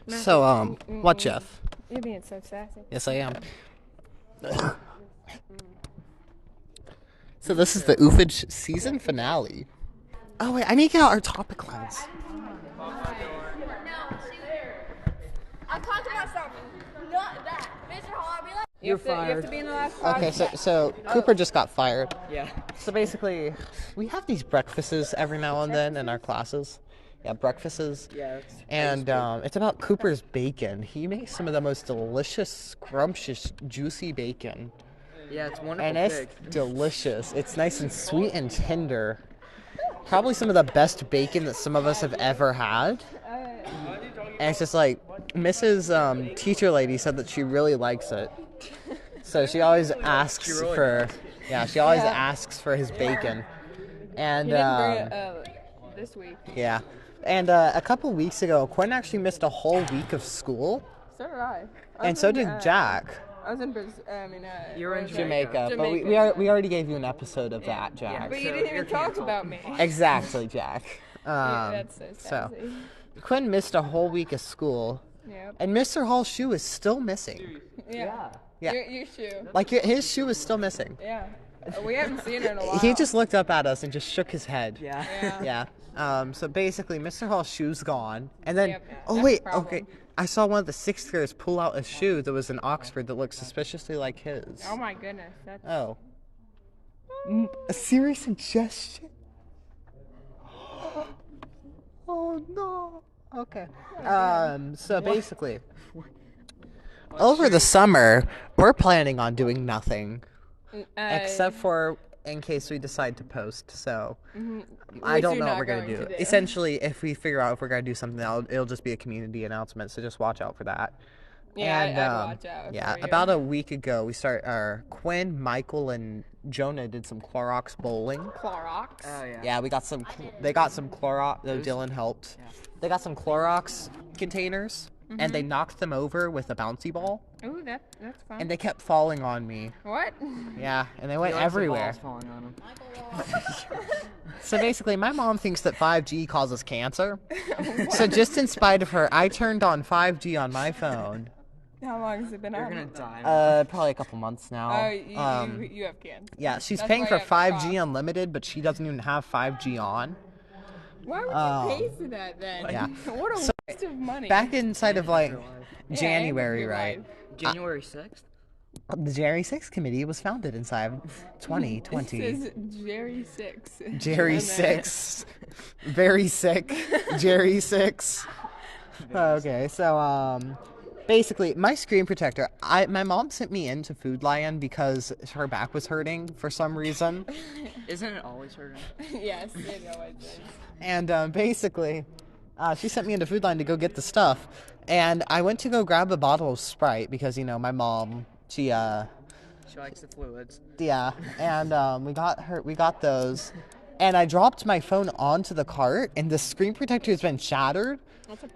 So, what, Jeff? You're being so sassy. Yes, I am. So this is the OOFAGE season finale. Oh, wait, I need to get out our topic lines. I'm talking about something. Not that. Mr. Hall, I'll be like... You have to be in the last podcast. Okay, so Cooper just got fired. Yeah. So basically, we have these breakfasts every now and then in our classes. Yeah, breakfasts. Yeah. And it's about Cooper's bacon. He makes some of the most delicious, scrumptious, juicy bacon. Yeah, it's wonderful. And it's delicious. It's nice and sweet and tender. Probably some of the best bacon that some of us have ever had. And it's just like, Mrs. Teacher Lady said that she really likes it. So she always asks for, asks for his bacon. And He didn't bring it this week. yeah. And a couple weeks ago, Quinn actually missed a whole week of school. So did I. And so did Jack. I was in You're in Jamaica, but we already gave you an episode of that, Jack. But you didn't even talk about me. Exactly, Jack. That's so sassy. So, Quinn missed a whole week of school, and Mr. Hall's shoe is still missing. Yeah. Your shoe. Like, his shoe is still missing. Yeah. We haven't seen it in a while. He just looked up at us and just shook his head. Yeah. So basically, Mr. Hall's shoe's gone, and then, That's okay, I saw one of the 6th graders pull out a shoe that was in Oxford that looked suspiciously like his. Oh my goodness. That's... Oh. A serious suggestion? Oh no. Okay. So basically, over the summer, we're planning on doing nothing. Except for in case we decide to post. So, I don't know what we're going to do. Essentially, if we figure out if we're going to do something, it'll just be a community announcement. So just watch out for that. Yeah, and, I'd watch out. Yeah, about a week ago, Quinn, Michael, and Jonah did some Clorox bowling. Clorox? Oh, yeah. Yeah, they got some Clorox, though Dylan helped. Yeah. They got some Clorox containers, and they knocked them over with a bouncy ball. Ooh, that's fun. And they kept falling on me. What? Yeah, and they went everywhere. Falling on them. So basically, my mom thinks that 5G causes cancer. So just in spite of her, I turned on 5G on my phone. How long has it been on? You're gonna die. Probably a couple months now. Oh, you have cancer. Yeah, she's paying for 5G unlimited, but she doesn't even have 5G on. Why would you pay for that then? Yeah. What a waste of money. Back inside of January, right? January 6th? The Jerry 6 committee was founded inside 2020. This is Jerry 6. Jerry 6. Very sick. Jerry 6. Okay, so basically, my screen protector, my mom sent me into Food Lion because her back was hurting for some reason. Isn't it always hurting? Yes, it always is. And basically, she sent me into Food Lion to go get the stuff. And I went to go grab a bottle of Sprite because, my mom, she likes the fluids. Yeah, and we got those. And I dropped my phone onto the cart, and the screen protector has been shattered.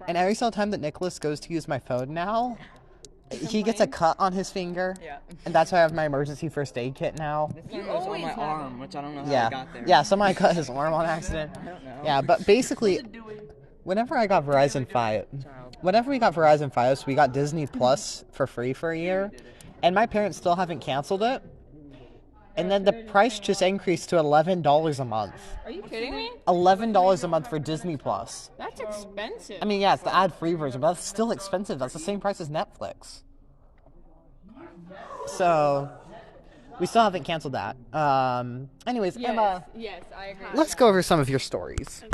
And every single time that Nicholas goes to use my phone now, he gets a cut on his finger. Yeah. And that's why I have my emergency first aid kit now. This one was on my arm, which I don't know how I got there. Yeah, somebody cut his arm on accident. I don't know. Yeah, but basically, whenever we got Verizon Fios, we got Disney Plus for free for a year. And my parents still haven't canceled it. And then the price just increased to $11 a month. Are you kidding me? $11 a month for Disney Plus. That's expensive. I mean, yeah, it's the ad-free version, but that's still expensive. That's the same price as Netflix. So, we still haven't canceled that. Anyways, yes, Emma. Yes, I agree. Let's go over some of your stories.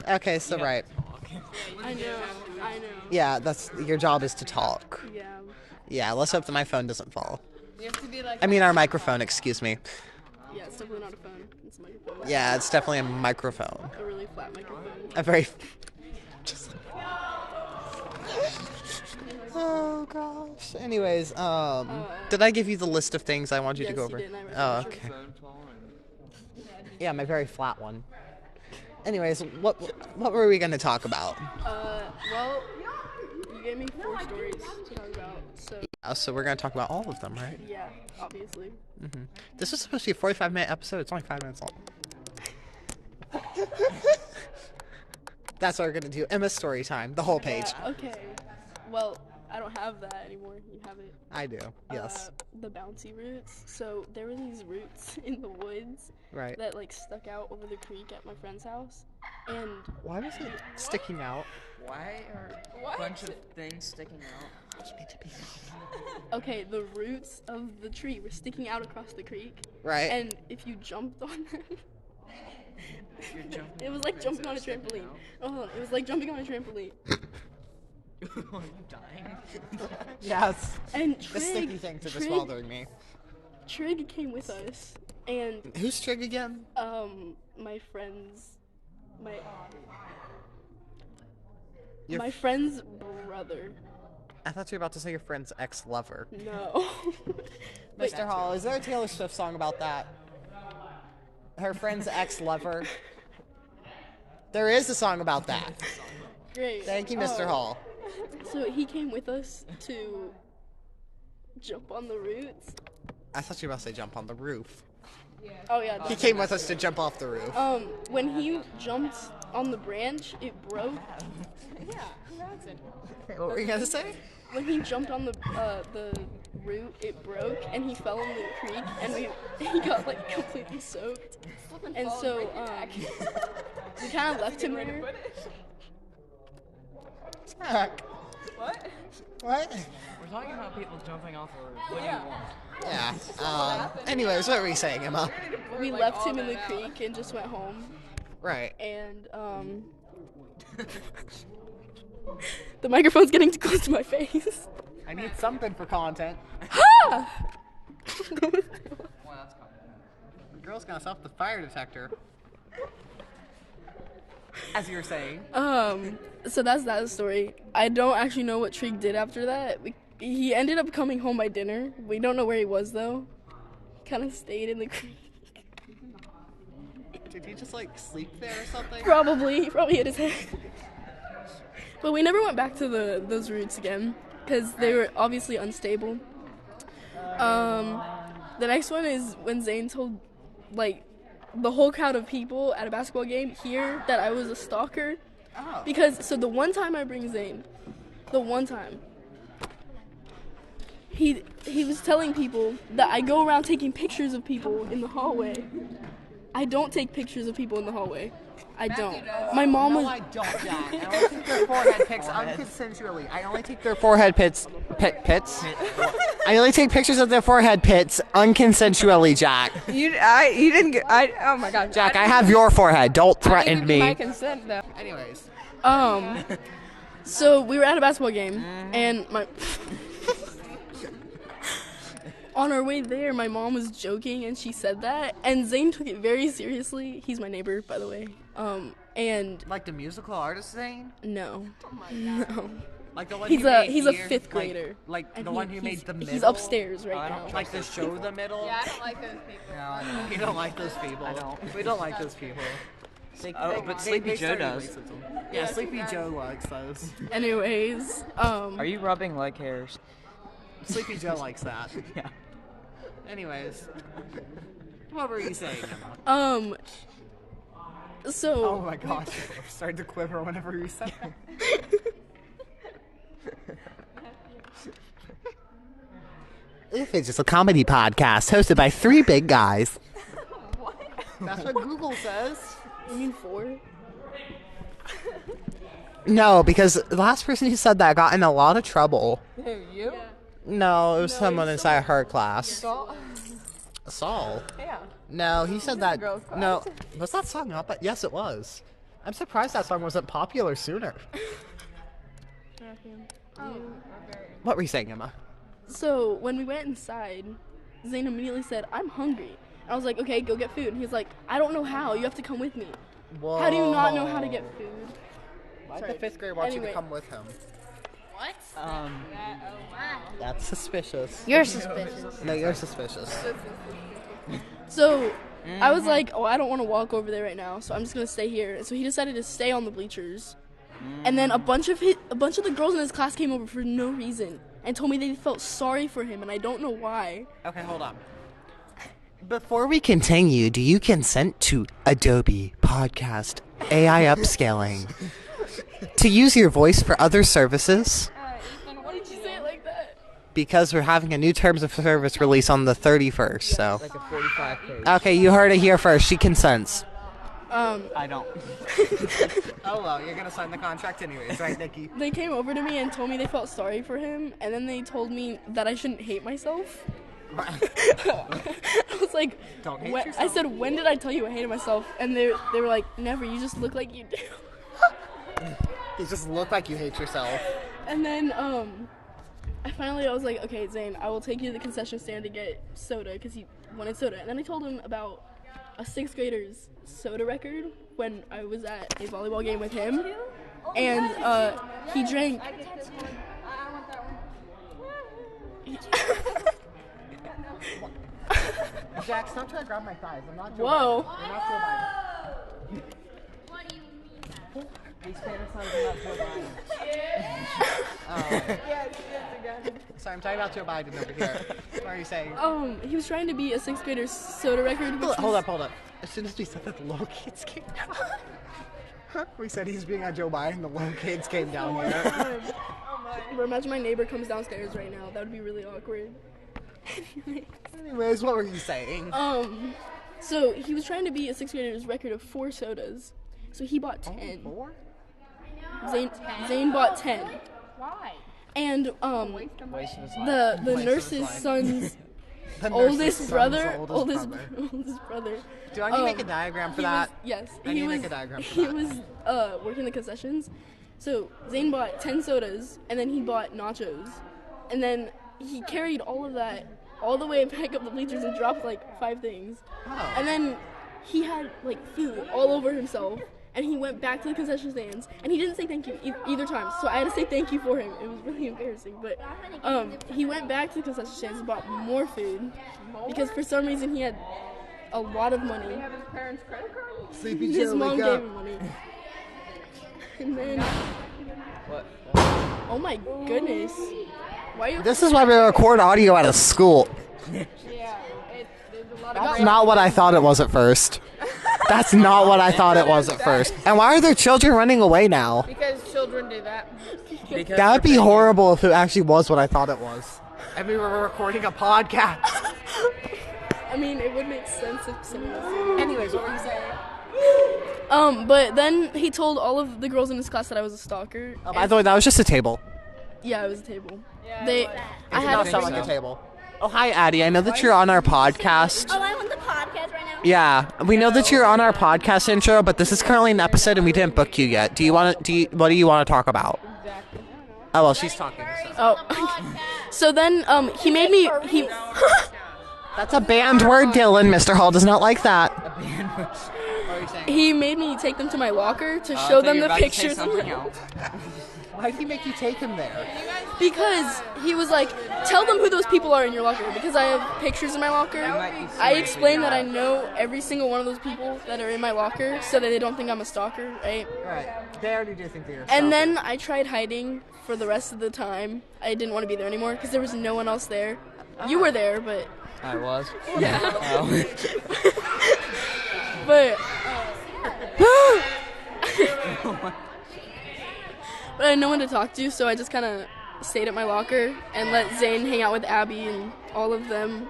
Okay, so right. I know. Yeah, your job is to talk. Yeah. Yeah, let's hope that my phone doesn't fall. You have to be like... our microphone, excuse me. Yeah, it's definitely not a phone. It's a microphone. Yeah, it's definitely a microphone. A really flat microphone. A very... Oh, gosh. Anyways, did I give you the list of things I want you to go over? Yes, you did. Oh, okay. Yeah, my very flat one. Anyways, what were we going to talk about? Well, you gave me 4 stories to talk about, so... Yeah, so we're going to talk about all of them, right? Yeah, obviously. Mm-hmm. This was supposed to be a 45-minute episode. It's only 5 minutes long. That's what we're gonna do. Emma's story time. The whole page. Yeah, okay. Well, I don't have that anymore. You have it. I do. Yes. The bouncy roots. So there were these roots in the woods Right. that like stuck out over the creek at my friend's house, and Why was it sticking out? Why are a bunch of things sticking out? okay, the roots of the tree were sticking out across the creek, Right. and if you jumped on them, You're jumping. it was like jumping on a trampoline. Oh, hold on. It was like jumping on a trampoline. Are you dying? Yes. And The sticky things are just bothering me. Trig came with us, and Who's Trig again? my friend's Your my friend's brother. I thought you were about to say your friend's ex-lover. No. Wait, Mr. Hall, is there a Taylor Swift song about that? Her friend's ex-lover? There is a song about that. great. Thank you, Mr. Hall. So he came with us to jump on the roots. I thought you were about to say jump on the roof. Oh yeah. He came with us to jump off the roof. When he jumped on the branch, it broke. Yeah, who hasn't? What were you gonna say? When he jumped on the root, it broke, and he fell in the creek, and he got like completely soaked. And so we kind of left him there. Jack. What? What? We're talking about people jumping off a roof. What do you want? Yeah. Anyways, what were you saying, Emma? We left him in the creek and just went home. Right. And the microphone's getting too close to my face. I need something for content. Well, that's kind The girl's gonna stop the fire detector. As you were saying. So that's that story. I don't actually know what Trig did after that. He ended up coming home by dinner. We don't know where he was though. Kind of stayed in the creek. Did he just like sleep there or something? Probably. He probably hit his head. But we never went back to those roots again because they were obviously unstable. The next one is when Zane told like the whole crowd of people at a basketball game here that I was a stalker. Oh. Because so the one time I bring Zane, he was telling people that I go around taking pictures of people in the hallway. I don't take pictures of people in the hallway. I don't. My mom was. No, I don't, Jack. I only take their forehead pics unconsensually. I only take their forehead pits. I only take pictures of their forehead pits unconsensually, Jack. You didn't get, oh my god. Jack, I have your forehead. Don't I threaten didn't give my me. consent though. Anyways. So we were at a basketball game, and on our way there, my mom was joking, and she said that, and Zane took it very seriously. He's my neighbor, by the way. And Like the musical artist thing? no, no. Like the one He's you a made he's a here? fifth grader. Like And the one who made the middle? He's upstairs right now. Like the show The Middle? Yeah, I don't like those people. No, I don't. You don't like those people. I don't. We don't like those people. but Sleepy Joe does. Yeah, Sleepy Joe likes those. Anyways, Are you rubbing leg hairs? Sleepy Joe likes that. Yeah. Anyways. What were you saying, Emma? so Oh my gosh, I started to quiver whenever you said that. OOFAGE is a comedy podcast hosted by three big guys. What? That's what Google says. you mean 4? No, because the last person who said that got in a lot of trouble. Who, you? No, it was someone inside her class. Saul? Saul? Yeah. No, he said that. girls' class. No, was that song not? But yes, it was. I'm surprised that song wasn't popular sooner. What were you saying, Emma? So when we went inside, Zane immediately said, "I'm hungry." I was like, "Okay, go get food." And he was like, "I don't know how. You have to come with me." Whoa. How do you not know how to get food? Why Sorry. the fifth grade want you Anyway. to come with him? What? Um, That's suspicious. You're suspicious. No, you're suspicious. So I was like, "Oh, I don't want to walk over there right now, so I'm just gonna stay here." And so he decided to stay on the bleachers. And then a bunch of the girls in his class came over for no reason and told me they felt sorry for him, and I don't know why. Okay, hold on. Before we continue, do you consent to Adobe Podcast AI upscaling? to use your voice for other services Why did you say it like that? because we're having a new terms of service release on the 31st. So Like a 45 page. okay, you heard it here first. She consents. I don't. Oh well, you're gonna sign the contract anyways, right, Nikki? They came over to me and told me they felt sorry for him, and then they told me that I shouldn't hate myself. I was like, Don't hate I yourself. said, when did I tell you I hated myself? And they were like, never. You just look like you do. You just look like you hate yourself. And then I was like, okay, Zane, I will take you to the concession stand to get soda because he wanted soda. And then I told him about a 6th grader's soda record when I was at a volleyball game with him, and he drank. Jack, stop trying to grab my thighs. I'm not Joe Whoa. Biden. You're not Joe Biden. What do you mean? He's fantasizing about Joe Biden. Sorry, I'm talking about Joe Biden over here. What are you saying? He was trying to be a 6th grader's soda record. Which Hold was- up. As soon as we said that, the little kids came down. We said he's being on Joe Biden, the little kids came down here. Bro, imagine my neighbor comes downstairs right now. That would be really awkward. Anyways, what were you saying? So he was trying to be a 6th grader's record of 4 sodas. So he bought 10. 4? Zane bought 10. Why? And Waste of his life. the nurse's son's The nurse's oldest son's brother, oldest oldest brother. Do I need to make a diagram for He that? was, yes, I need he to was. make a diagram for He that. was working the concessions. So Zane bought 10 sodas, and then he bought nachos, and then he carried all of that all the way back up the bleachers and dropped like 5 things. Oh. And then he had like food all over himself, and he went back to the concession stands, and he didn't say thank you either time. So I had to say thank you for him. It was really embarrassing, but he went back to the concession stands and bought more food because for some reason he had a lot of money. Have his parents' credit card? Sleepy His Joe, mom wake gave up. him money. And then, What? oh my goodness, why are you? This is why we record audio out of school. Yeah. There's a lot of That's not what I thought it was at first. That's not what I thought it was at first. And why are there children running away now? because children do that. Because That would be they're big. horrible if it actually was what I thought it was. And we were recording a podcast. I mean, it would make sense if someone was. Anyways, what were you saying? But then he told all of the girls in his class that I was a stalker. Oh, by the way, that was just a table. Yeah, it was a table. Yeah, They, it was. I It did had not to sound think like a so. table. Oh, hi, Addie. I know that you're on our podcast. Oh, I'm on the podcast right now. Yeah, we know that you're on our podcast intro, but this is currently an episode and we didn't book you yet. What do you want to talk about? Exactly. Oh, well, she's talking. So. Oh, so then he made me he. That's a banned word, Dylan. Mr. Hall does not like that. He made me take them to my locker to I show thought them you were the about to say pictures. something else. Why did he make you take him there? Because he was like, tell them who those people are in your locker. Because I have pictures in my locker. might be I seriously explained that not. I know every single one of those people that are in my locker so that they don't think I'm a stalker, right? Right. They already do think that you're And then I tried hiding for the rest of the time. I didn't want to be there anymore because there was no one else there. You were there, but I was. yeah. Oh. But but I had no one to talk to, so I just kind of stayed at my locker and let Zane hang out with Abby and all of them.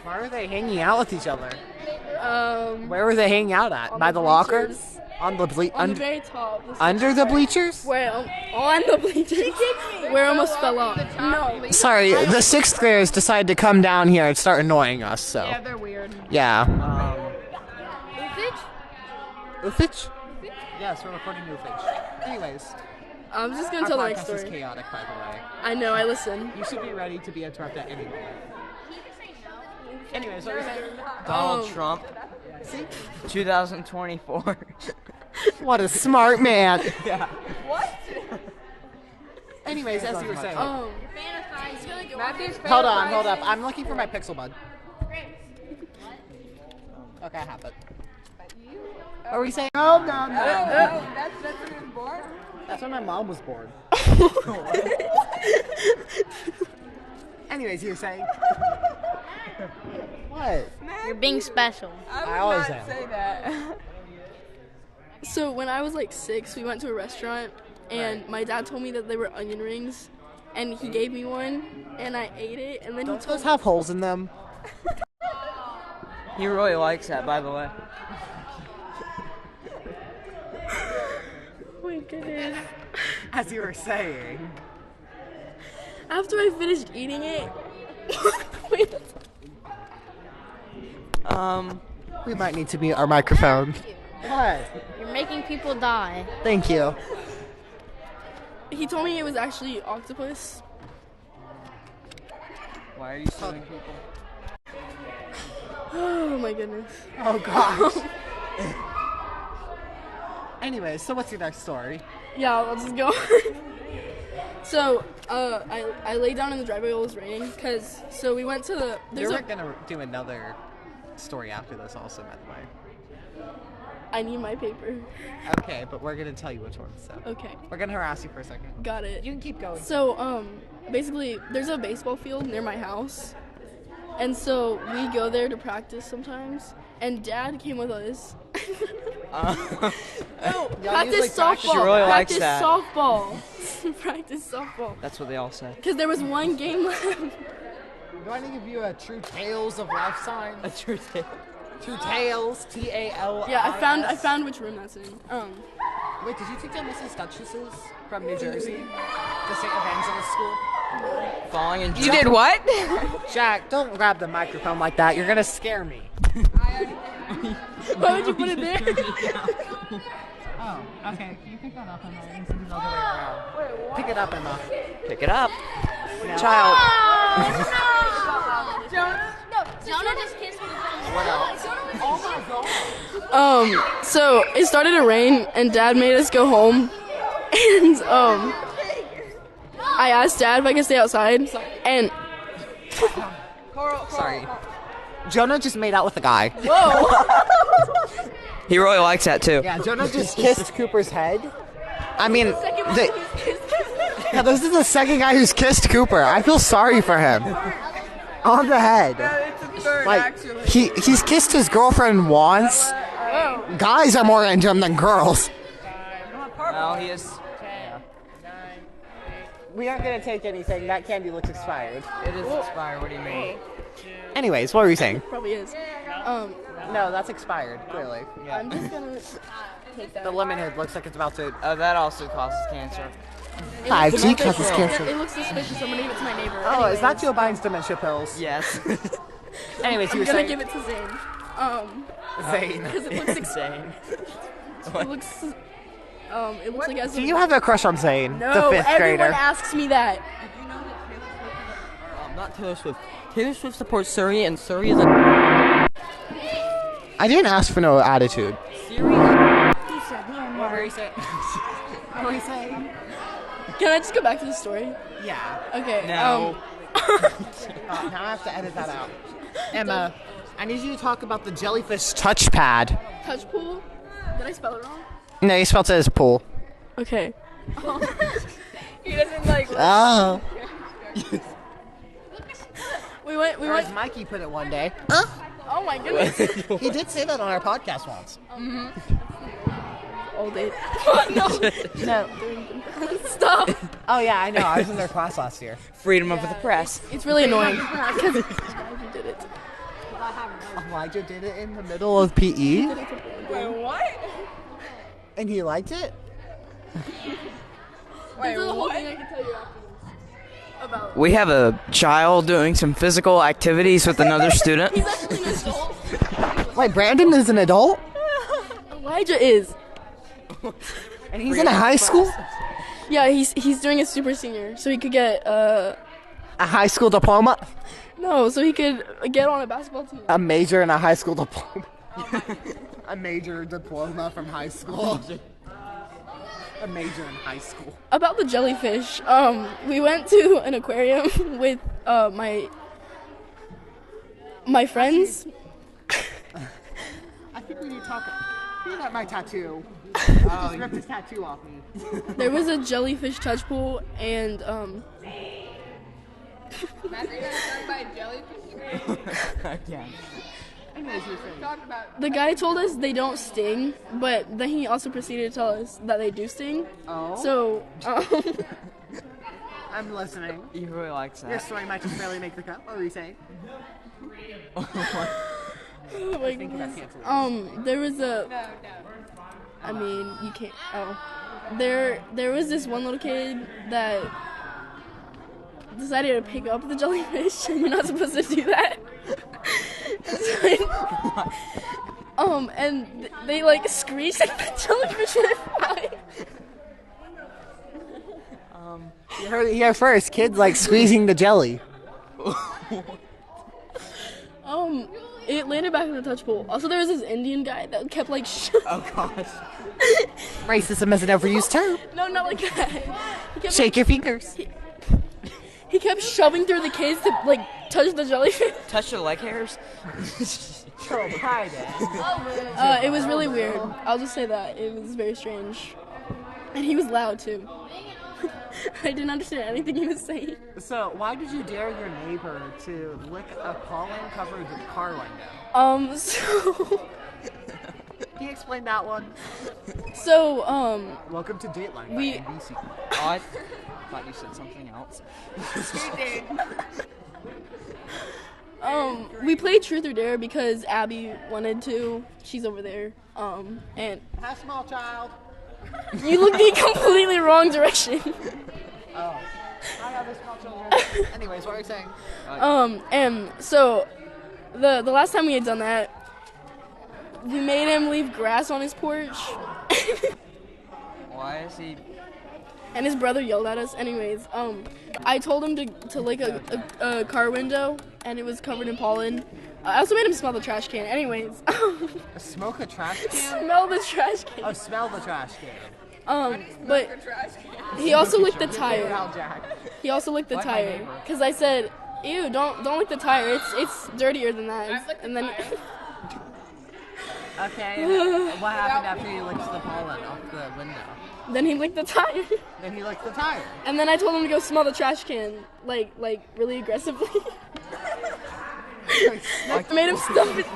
Why are they hanging out with each other? Um, Where were they hanging out at? On By the the locker? bleachers. On the on the very top. under the bleachers? Where on the bleachers. Where I almost fell off. No. Sorry, the 6th graders decided to come down here and start annoying us. So Yeah, they're weird. yeah. OOFAGE? OOFAGE? Yes, we're recording OOFAGE. Anyways, I'm just gonna our tell the next podcast is story. chaotic, by the way. I know. I listen. You should be ready to be interrupted at any moment. Anyways, what were you saying? Donald Trump, See? 2024. What a smart man. Yeah. Anyways, as you were saying. Matthew's Hold up. I'm looking for my pixel bud. Okay, I have it. What were we saying? Oh, no. That's when he was born? That's when my mom was born. Anyways, you were saying? What? You're being special. I always am. Say that. So when I was like 6, we went to a restaurant and my dad told me that they were onion rings, and he gave me one, and I ate it, and then Don't he those told have holes in them? He really likes that, by the way. Oh my goodness. As you were saying. After I finished eating it, wait, We might need to mute our microphone. What? You're making people die. Thank you. he told me it was actually octopus. Why are you suing people? Oh my goodness. Oh gosh. Anyway, so what's your next story? Yeah, I'll just go. So, I laid down in the driveway while it was raining, so we went to the, We were gonna do another story after this also, by the way. I need my paper. Okay, but we're gonna tell you which one, so. Okay, We're gonna harass you for a second. got it. You can keep going. So, basically, there's a baseball field near my house, and so we go there to practice sometimes, and Dad came with us. No, practice usually softball. practice- She really likes Practice that. softball. Practice softball. That's what they all say. Because there was one game left. Do I need to give you a True Tales of Life sign? A true tale. True Tales, T-A-L. Yeah, I found which room that's in. Wait, did you take down Mrs. Duchess's from New Jersey? The St. Evangelist School? Falling in You did what? Jack, don't grab the microphone like that. You're gonna scare me. Why would you put it there? Oh, okay. Can you pick that up, Emma? It needs to be the other way around. Pick it up, Emma. Pick it up. Child. Jonah just kissed me. So it started to rain, and Dad made us go home, and I asked Dad if I could stay outside, and Sorry. Jonah just made out with a guy. whoa, He really likes that too. Yeah, Jonah just kissed Cooper's head. I mean, this is the second guy who's kissed Cooper. I feel sorry for him. On the head. It's a third, Like, actually. he's kissed his girlfriend once. Guys are more into him than girls. Well, he is. We aren't gonna take anything. That candy looks expired. It is expired. What do you mean? Anyways, what were you saying? probably is. No, that's expired, clearly. I'm just gonna take that. The lemon head looks like it's about to... That also causes cancer. 5G causes It cancer. looks suspicious. I'm gonna give it to my neighbor. Oh, is that Anyways, Joe Biden's dementia pills? Yes. Anyways, you were I'm gonna saying... give it to Zane. Zane. Because it looks Insane. it looks like as Do you have a crush on Zane, no, the fifth everyone grader? asks me that. Not Taylor Swift. Taylor Swift supports Surrey, and Surrey is a. I didn't ask for no attitude. What were you saying? What were you saying? Can I just go back to the story? Yeah. Okay. No. Now I have to edit that out. Emma, I need you to talk about the jellyfish touchpad. Touch pool. Did I spell it wrong? No, you spelled it as pool. Okay. He doesn't like. Oh. We went. Or as Mikey put it one day. Oh my goodness. He did say that on our podcast once. All day. No. Stop. Oh yeah, I know. I was in their class last year. Freedom of the press. It's really annoying because you did it. Elijah did it in the middle of PE, Wait, what? and he liked it. Wait, There's a whole what? thing I can tell you after this about. We have a child doing some physical activities with another student. He's actually an adult. Wait, Brandon is an adult, Elijah is. and he's in a high school. Yeah, he's doing a super senior, so he could get A high school diploma. no, so he could get on a basketball team. A major in a high school diploma. A major diploma from high school. A major in high school. About the jellyfish, we went to an aquarium with my friends. I think we need to talk. You're not my tattoo. Oh, he ripped his tattoo off me. There was a jellyfish touch pool, and Matt, are you gonna talk about jellyfish? Yeah. The guy told us they don't sting, but then he also proceeded to tell us that they do sting. Oh. So, I'm listening. He really likes that. Your story might just barely make the cut. What were you saying? oh my goodness. There was a. I mean, you can't. Oh, there was this one little kid that decided to pick up the jellyfish, and you're not supposed to do that. And they like screeched at the jellyfish and it flied. You heard it here first. Kids like squeezing the jelly. It landed back in the touch pool. Also, there was this Indian guy that kept like. Oh gosh. Racism is an overused term. No, not like that. He kept, Shake your fingers. He kept shoving through the cage to like touch the jellyfish. Touch your leg hairs. It was really weird. I'll just say that it was very strange, and he was loud too. I didn't understand anything he was saying. So, why did you dare your neighbor to lick a pollen-covered car window? So. Can you explain that one? So, Welcome to Dateline by we- NBC. Oh, I thought you said something else. We played Truth or Dare because Abby wanted to. She's over there. And Hi, small child. you looked the completely wrong direction. Oh. Hi, other small children. Anyways, what were you saying? And so the last time we had done that, we made him leave grass on his porch. Why is he? And his brother yelled at us. Anyways, I told him to lick a car window, and it was covered in pollen. I also made him smell the trash can. Anyways, Smoke a trash can? smell the trash can. Oh, smell the trash can. But he also licked the tire. Al Jack. He also licked the Like my tire neighbor. because I said, "Ew, don't lick the tire. It's dirtier than that." And then Okay, and what happened after he licks the pollen off the window? then he licked the tire. Then he licked the tire. And then I told him to go smell the trash can, like really aggressively. I made him stuff it.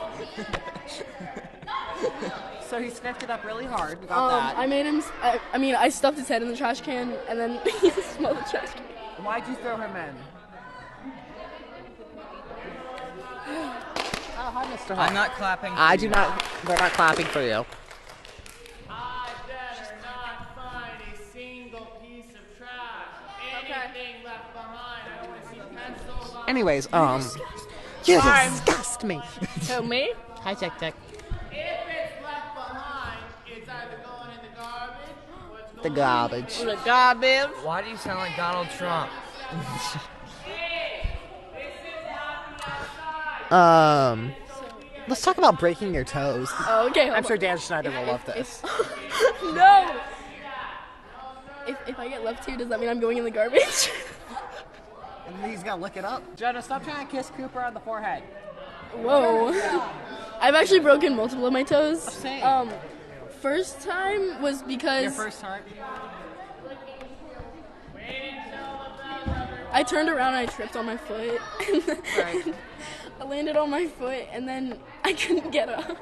So he sniffed it up really hard. We got that. I made him. I stuffed his head in the trash can, and then he smelled the trash can. Why'd you throw him in? Oh, hi, Mr. Hall. I'm not clapping. I do not. We're not clapping for you. I better not find a single piece of trash. Anything left behind. I don't want to see pencils on. Anyways, you disgust me. Who, me? Hi, Jack Jack. If it's left behind, it's either going in the garbage or it's The going garbage. The garbage. Why do you sound like Donald Trump? Let's talk about breaking your toes. Oh, okay. I'm sure Dan Schneider will love this. No. If I get left here, does that mean I'm going in the garbage? And he's gonna look it up. Jonah, stop trying to kiss Cooper on the forehead. Whoa. I've actually broken multiple of my toes. Same. First time was because Your first heart. I turned around and I tripped on my foot. Right. I landed on my foot and then I couldn't get up.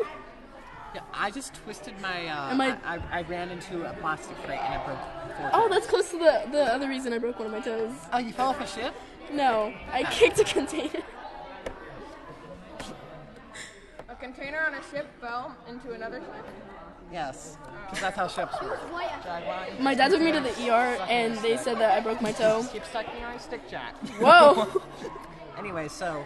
Yeah, I just twisted my. Am I- I ran into a plastic crate and it broke 4 Oh, times. that's close to the other reason I broke one of my toes. Oh, you fell off a ship? No, I kicked a container. A container on a ship fell into another ship. Yes. Because that's how ships work. My dad took me to the ER and they said that I broke my toe. Keep sucking on a stick, Jack. Whoa. Anyway, so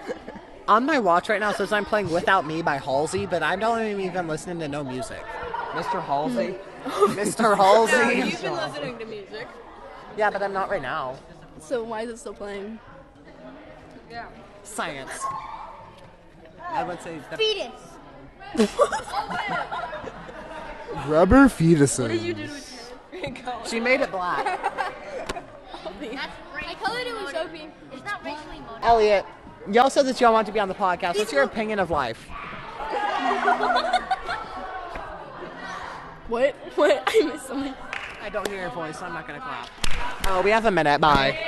on my watch right now says I'm playing Without Me by Halsey, but I don't even listening to no music. Mr. Halsey. Mr. Halsey. You've been listening to music. Yeah, but I'm not right now. So why is it still playing? Yeah. Science. I would say the Fetus. rubber fetuses. What did you do to it? She made it black. I colored it with Sophie. It's not racially motivated. Elliot, y'all said that y'all want to be on the podcast. What's your opinion of life? What? I missed something. I don't hear your voice, so I'm not gonna clap. Oh, we have a minute. Bye.